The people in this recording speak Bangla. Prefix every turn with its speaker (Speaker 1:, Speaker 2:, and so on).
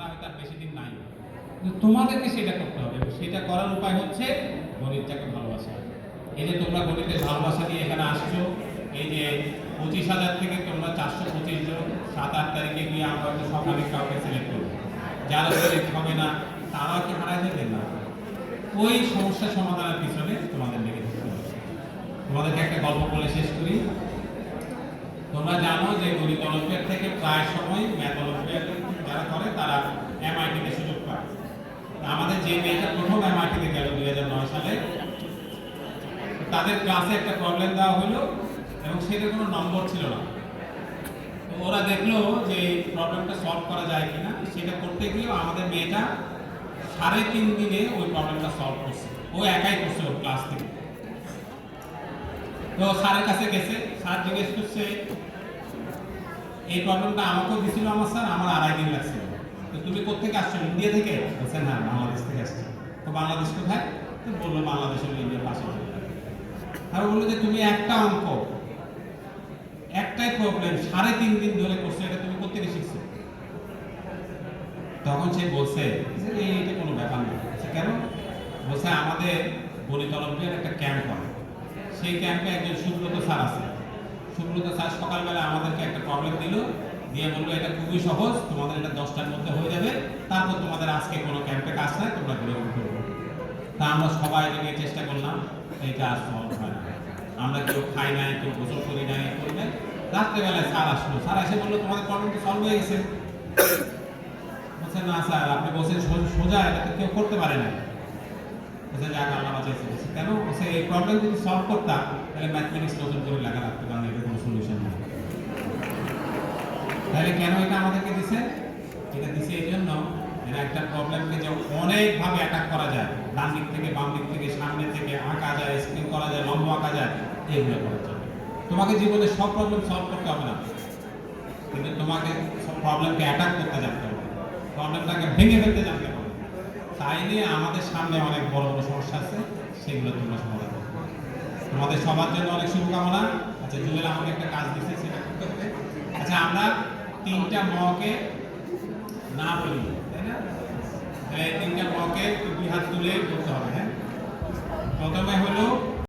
Speaker 1: আমরা হয়তো আর বেশি দিন নাই, কিন্তু তোমাদেরকে সেটা করতে হবে। সেটা করার উপায় হচ্ছে গণিতটাকে ভালোবাসা। এই যে তোমরা গণিতের ভালোবাসা নিয়ে এখানে আসছো, এই যে 25,000 থেকে তোমরা 425 জন 7-8 তারিখে গিয়ে আমরা হয়তো সকালে কাউকে সিলেক্ট করবো, যারা সিলেক্ট হবে না তারা কি হারাই দেবেন না? ওই সমস্যা সমাধানের পিছনে তোমাদের লেগে থাকতে হবে। তোমাদেরকে একটা গল্প বলে শেষ করি। তোমরা জানো যে গণিত অলিম্পিয়াড থেকে প্রায় সময় ম্যাথ অলিম্পিয়াড যারা করে তারা এমআইটিতে সুযোগ পায়। আমাদের যে মেয়েটা প্রথম এমআইটিতে গেল 2009 সালে, তাদের ক্লাসে একটা প্রবলেম দেওয়া হলো এবং সেটার কোনো নম্বর ছিল না। তো ওরা দেখলো যে প্রবলেমটা সলভ করা যায় কিনা। সেটা করতে গিয়েও আমাদের মেয়েটা 3.5 দিনে ওই প্রবলেমটা সলভ করছে। ও একাই করছে ওর ক্লাস থেকে। তো স্যারের কাছে গেছে, স্যার জিজ্ঞেস করছে এই প্রবলেমটা আমাকেও দিছিল আমার স্যার, আমার 2.5 দিন লাগছিল। তো তুমি কোথেকে আসছো? ইন্ডিয়া থেকে? বলছে না, বাংলাদেশ থেকে আসছি। তো বাংলাদেশ কোথায়? তো বললো বাংলাদেশ হলো ইন্ডিয়ার পাশে। আর বললো যে তুমি একটা অঙ্ক, একটাই প্রবলেম 3.5 দিন ধরে করছো, এটা তুমি কোথেকে শিখছো? তখন সে বলছে যে এইটা কোনো ব্যাপার না। কেন? বলছে আমাদের গণিত অলিম্পিয়াড একটা ক্যাম্প হয়, সেই ক্যাম্পে একজন সুব্রত স্যার আছে। সুব্রত স্যার সকালবেলা আমাদেরকে একটা প্রবলেম দিল, দিয়ে বললো এটা খুবই সহজ, তোমাদের এটা 10টার মধ্যে হয়ে যাবে, তারপর তোমাদের আজকে কোনো ক্যাম্পে কাজ নাই, তোমরা ঘুরে করবো। তা আমরা সবাই মিলে চেষ্টা করলাম, এইটা আর সলভ হয় না। আমরা কেউ খাই নাই, কেউ গোসল করি নাই, করি নাই। রাত্রেবেলায় স্যার আসলো, স্যার এসে বললো তোমাদের প্রবলেম তো সলভ হয়ে গেছে। বলছে না স্যার, আপনি বলছেন সোজা, এটা তো কেউ করতে পারে না। বলছে যাক আল্লাহ বাঁচাইছে। কেন? বলছে এই প্রবলেম যদি সলভ করতাম তাহলে ম্যাথমেটিক্স নতুন করে লেখা রাখতে, কারণ এটা কোনো সলিউশন নেই। তাহলে কেন এটা আমাদেরকে দিছে? এটা দিছে এই জন্য এরা একটা প্রবলেমকে যে অনেকভাবে অ্যাটাক করা যায়, ডান দিক থেকে বাম দিক থেকে সামনে থেকে আঁকা যায়, স্ক্রিন করা যায়, লম্ব আঁকা যায়, এইগুলো করা যায়। তোমাকে জীবনে সব প্রবলেম সলভ করতে হবে না, কিন্তু তোমাকে সব প্রবলেমকে অ্যাটাক করতে জানতে হবে, প্রবলেমটাকে ভেঙে ফেলতে জানতে হবে। তাই নিয়ে আমাদের সামনে অনেক বড় বড় সমস্যা আছে, সেগুলো তোমরা সমাধান করবে। তোমাদের সবার জন্য অনেক শুভকামনা। আচ্ছা, জুয়েল আমাকে একটা কাজ দিচ্ছে, সেটা করতে হবে। আচ্ছা, আমরা 3টা মকে না বলি, তাই না? তাহলে 3টা মকে 2 হাত তুলে করতে হবে। হ্যাঁ, প্রথমে হলো